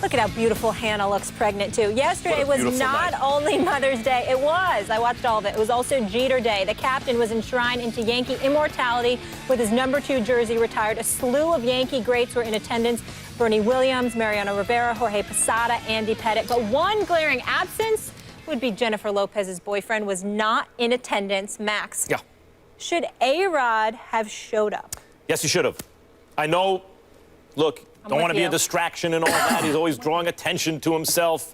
Look at how beautiful Hannah looks pregnant, too. Yesterday was not only Mother's Day. It was. I watched all of it. It was also Jeter Day. The captain was enshrined into Yankee immortality with his #2 jersey retired. A slew of Yankee greats were in attendance. Bernie Williams, Mariano Rivera, Jorge Posada, Andy Pettitte. But one glaring absence would be Jennifer Lopez's boyfriend was not in attendance. Max. Yeah. Should A-Rod have showed up? Yes, he should have. I know, look, don't want to be a distraction and all that. He's always drawing attention to himself.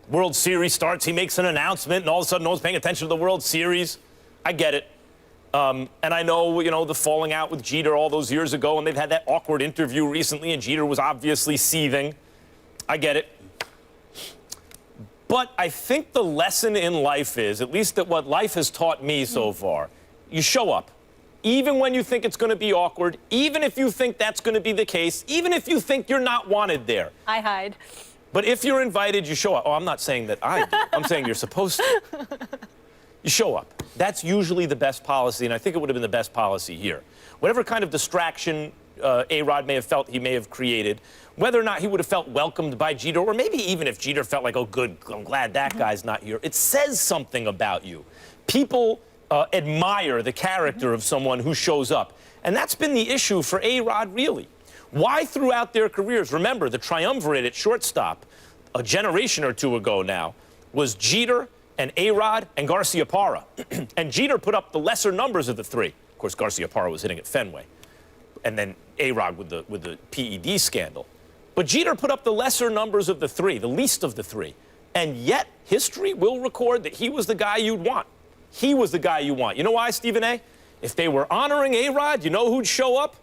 World Series starts, he makes an announcement, and all of a sudden no one's paying attention to the World Series. I get it. And I know, you know, the falling out with Jeter all those years ago, and they've had that awkward interview recently, and Jeter was obviously seething. I get it. But I think the lesson in life is, at least that what life has taught me so far, you show up. Even when you think it's going to be awkward, even if you think that's going to be the case, even if you think you're not wanted there. I hide. But if you're invited, you show up. Oh, I'm not saying that I do. I'm saying you're supposed to. You show up. That's usually the best policy, and I think it would have been the best policy here. Whatever kind of distraction A-Rod may have felt he may have created, whether or not he would have felt welcomed by Jeter, or maybe even if Jeter felt like, oh, good, I'm glad that guy's not here, it says something about you. People admire the character of someone who shows up. And that's been the issue for A-Rod, really. Why throughout their careers, remember, the triumvirate at shortstop a generation or two ago now was Jeter and A-Rod and Garciaparra. And Jeter put up the lesser numbers of the three. Of course, Garciaparra was hitting at Fenway. And then A-Rod with the PED scandal. But Jeter put up the lesser numbers of the three, the least of the three. And yet, history will record that he was the guy you'd want. He was the guy you want. You know why, Stephen A? If they were honoring A-Rod, you know who'd show up?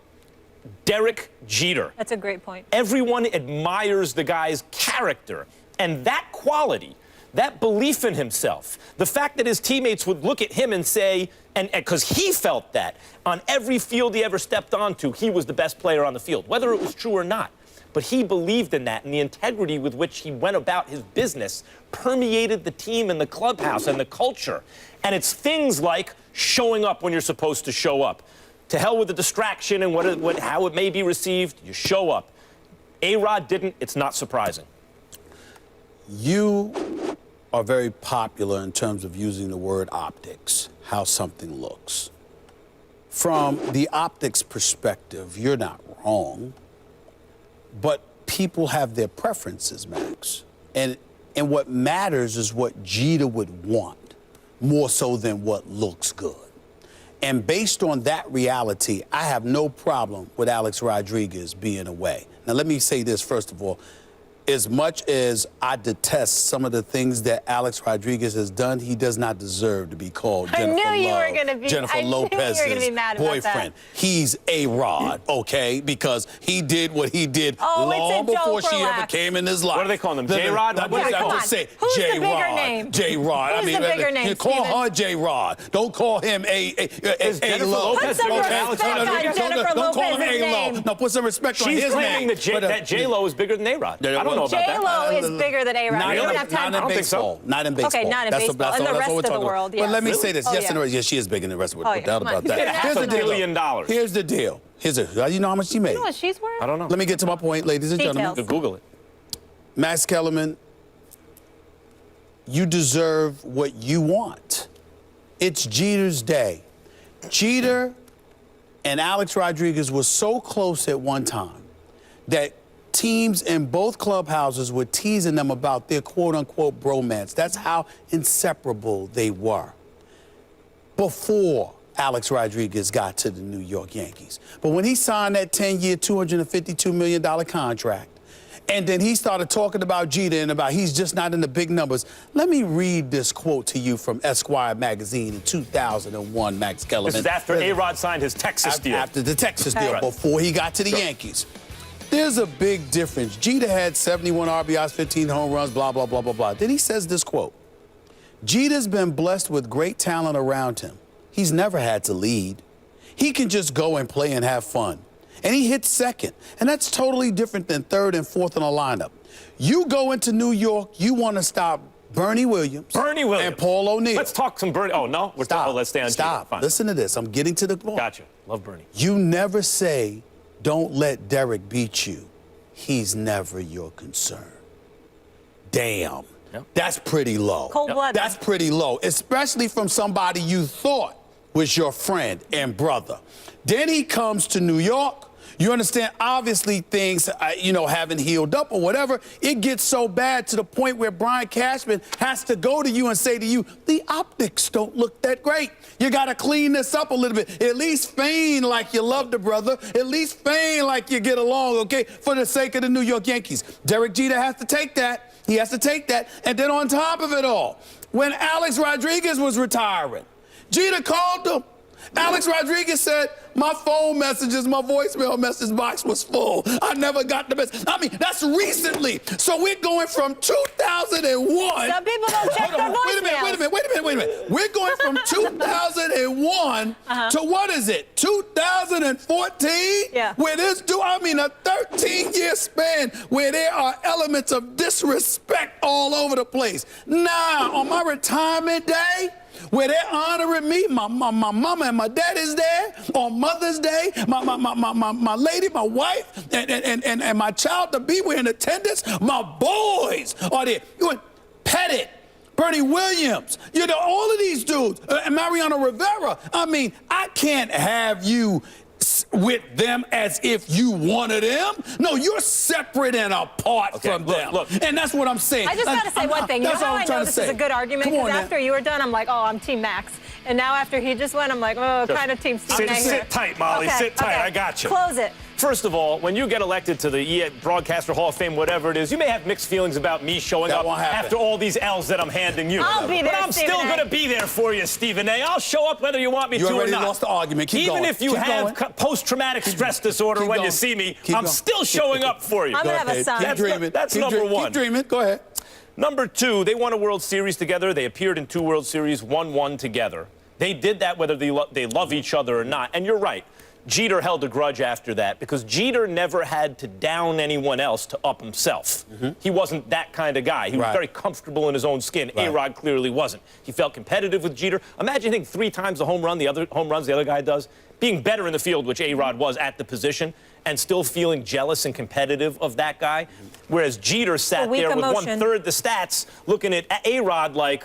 Derek Jeter. That's a great point. Everyone admires the guy's character. And that quality, that belief in himself, the fact that his teammates would look at him and say, and because he felt that, on every field he ever stepped onto, he was the best player on the field, whether it was true or not. But he believed in that, and the integrity with which he went about his business permeated the team and the clubhouse and the culture. And it's things like showing up when you're supposed to show up. To hell with the distraction and how it may be received, you show up. A-Rod didn't, it's not surprising. You are very popular in terms of using the word optics, how something looks. From the optics perspective, you're not wrong. But people have their preferences, Max. And what matters is what Jeter would want, more so than what looks good. And based on that reality, I have no problem with Alex Rodriguez being away. Now, let me say this, first of all. As much as I detest some of the things that Alex Rodriguez has done, he does not deserve to be called Jennifer Lopez's boyfriend. He's A-Rod, okay? Because he did what he did long before she ever came in his life. What do they call him? J-Rod? What do they call him? Say J-Rod. J-Rod. Who's the bigger name? Call her J-Rod. Don't call him A-Lo. Put some respect on Jennifer Lopez's name. No, put some respect on his name. She's claiming that J-Lo is bigger than A-Rod. I don't know about that. J-Lo is bigger than A-Rod. We don't have time. Not in baseball. Not in baseball. Okay, not in baseball. And the rest of the world, yes. But let me say this. Yes, and yes, she is bigger than the rest of the world. No doubt about that. Here's the deal. $1 billion. Here's the deal. You know how much she made? You know what she's worth? I don't know. Let me get to my point, ladies and gentlemen. Google it. Max Kellerman, you deserve what you want. It's Jeter's day. Jeter and Alex Rodriguez were so close at one time that teams in both clubhouses were teasing them about their quote-unquote bromance. That's how inseparable they were before Alex Rodriguez got to the New York Yankees. But when he signed that 10-year, $252 million contract, and then he started talking about Jeter and about he's just not in the big numbers. Let me read this quote to you from Esquire magazine in 2001, Max Kellerman. This is after A-Rod signed his Texas deal. After the Texas deal, before he got to the Yankees. There's a big difference. Jeter had 71 RBIs, 15 home runs, blah, blah, blah, blah, blah. Then he says this quote, Jeter's been blessed with great talent around him. He's never had to lead. He can just go and play and have fun. And he hits second. And that's totally different than third and fourth in a lineup. You go into New York, you want to stop Bernie Williams. And Paul O'Neill. Let's talk some Bernie. Oh, no? Let's stay on Stop. Fine. Listen to this. I'm getting to the point. Gotcha. Love Bernie. You never say, don't let Derek beat you. He's never your concern. damn. Yep. That's pretty low. Cold-blooded. That's pretty low, especially from somebody you thought was your friend and brother. Then he comes to New York. You understand? Obviously, things, haven't healed up or whatever. It gets so bad to the point where Brian Cashman has to go to you and say to you, the optics don't look that great. You got to clean this up a little bit. At least feign like you love the brother. At least feign like you get along, okay, for the sake of the New York Yankees. Derek Jeter has to take that. He has to take that. And then on top of it all, when Alex Rodriguez was retiring, Jeter called him. Alex Rodriguez said, my phone messages, my voicemail message box was full. I never got the message. I mean, that's recently. So we're going from 2001. Some people don't check their voicemails. Wait a minute. We're going from 2001 to what is it, 2014? Yeah. Where this a 13-year span where there are elements of disrespect all over the place. Now, on my retirement day, where they're honoring me, my mama and my dad is there. On Mother's Day, my lady, my wife, and my child to be in attendance. My boys are there. You Pettit, Bernie Williams, all of these dudes, and Mariano Rivera. I mean, I can't have you with them as if you wanted them. No, you're separate and apart from them. Look. And that's what I'm saying. I just got to say one thing. You know how I know this is a good argument? Because after you were done, I'm like, oh, I'm Team Max. And now after he just went, I'm like, oh, kind of Team Stephen A. Sit tight, Molly. Okay, Sit tight. okay. I got you. Close it. First of all, when you get elected to the Broadcaster Hall of Fame, whatever it is, you may have mixed feelings about me showing up after all these L's that I'm handing you. I'll be there, but I'm still going to be there for you, Stephen A. I'll show up whether you want me to or not. You already lost the argument. Keep Even going. if you have post-traumatic stress disorder when you see me, I'm still showing up for you. I'm going to have a son. That's number one. Keep dreaming. Go ahead. Number two, they won a World Series together. They appeared in 2 World Series, won 1 together. They did that whether they love each other or not. And you're right. Jeter held a grudge after that because Jeter never had to down anyone else to up himself. He wasn't that kind of guy. He was very comfortable in his own skin. A-Rod clearly wasn't. He felt competitive with Jeter. Imagine hitting 3 times the home runs the other guy does, being better in the field, which A-Rod was at the position, and still feeling jealous and competitive of that guy. Whereas Jeter sat there with 1/3 the stats looking at A-Rod like,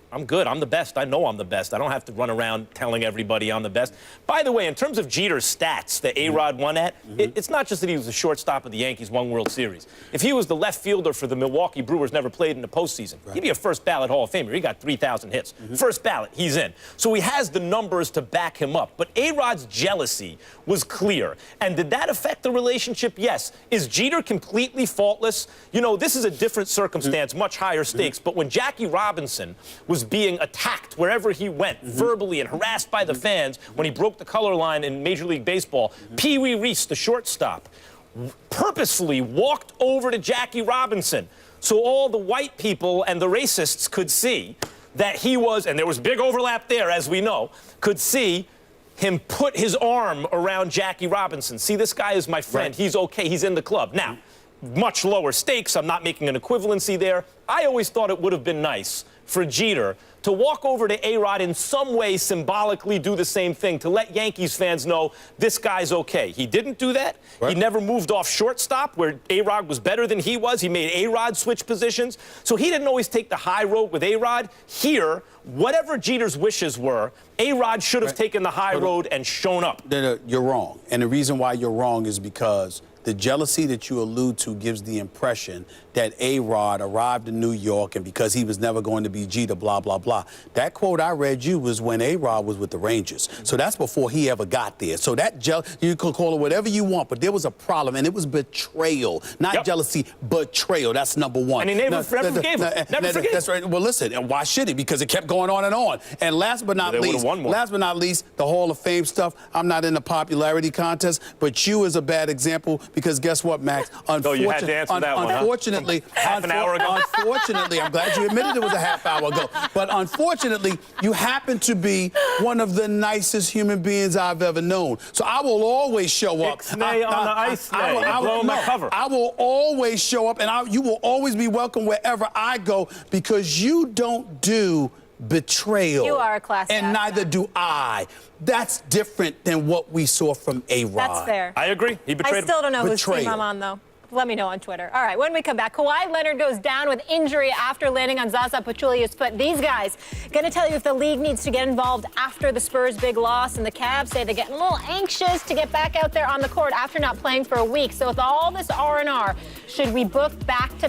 I'm good. I'm the best. I know I'm the best. I don't have to run around telling everybody I'm the best. By the way, in terms of Jeter's stats that A-Rod won at, it's not just that he was the shortstop of the Yankees, 1 World Series. If he was the left fielder for the Milwaukee Brewers, never played in the postseason, he'd be a first ballot Hall of Famer. He got 3,000 hits. First ballot, he's in. So he has the numbers to back him up. But A-Rod's jealousy was clear. And did that affect the relationship? Yes. Is Jeter completely faultless? This is a different circumstance, much higher stakes. But when Jackie Robinson was being attacked wherever he went, verbally and harassed by the fans when he broke the color line in Major League Baseball, Pee Wee Reese, the shortstop, purposefully walked over to Jackie Robinson so all the white people and the racists could see that he was, and there was big overlap there, as we know, could see him put his arm around Jackie Robinson. See, this guy is my friend. He's okay. He's in the club. Now, much lower stakes. I'm not making an equivalency there. I always thought it would have been nice for Jeter to walk over to A-Rod in some way symbolically do the same thing, to let Yankees fans know this guy's okay. He didn't do that. He never moved off shortstop where A-Rod was better than he was. He made A-Rod switch positions. So he didn't always take the high road with A-Rod. Here, whatever Jeter's wishes were, A-Rod should have taken the high road and shown up. You're wrong. And the reason why you're wrong is because the jealousy that you allude to gives the impression that A-Rod arrived in New York and because he was never going to be Jeter, blah, blah, blah. That quote I read you was when A-Rod was with the Rangers. So that's before he ever got there. So that you can call it whatever you want, but there was a problem, and it was betrayal. Not jealousy, betrayal. That's number one. And he never forgave him. Never forgave. That's right. Well, listen, and why should he? Because it kept going on and on. And last but not least, the Hall of Fame stuff, I'm not in the popularity contest, but you is a bad example because guess what, Max? You had to answer that one, unfortunately, half an hour ago. Unfortunately, I'm glad you admitted it was a half hour ago. But unfortunately, you happen to be one of the nicest human beings I've ever known. So I will always show up. Ixnay on the ice. I will always show up, and you will always be welcome wherever I go because you don't do betrayal. You are a class and neither do I. That's different than what we saw from A-Rod. That's fair. I agree. He betrayed him. I still don't know whose team I'm on, though. Let me know on Twitter. All right, when we come back, Kawhi Leonard goes down with injury after landing on Zaza Pachulia's foot. These guys going to tell you if the league needs to get involved after the Spurs' big loss, and the Cavs say they're getting a little anxious to get back out there on the court after not playing for a week. So with all this R&R, should we book back-to-back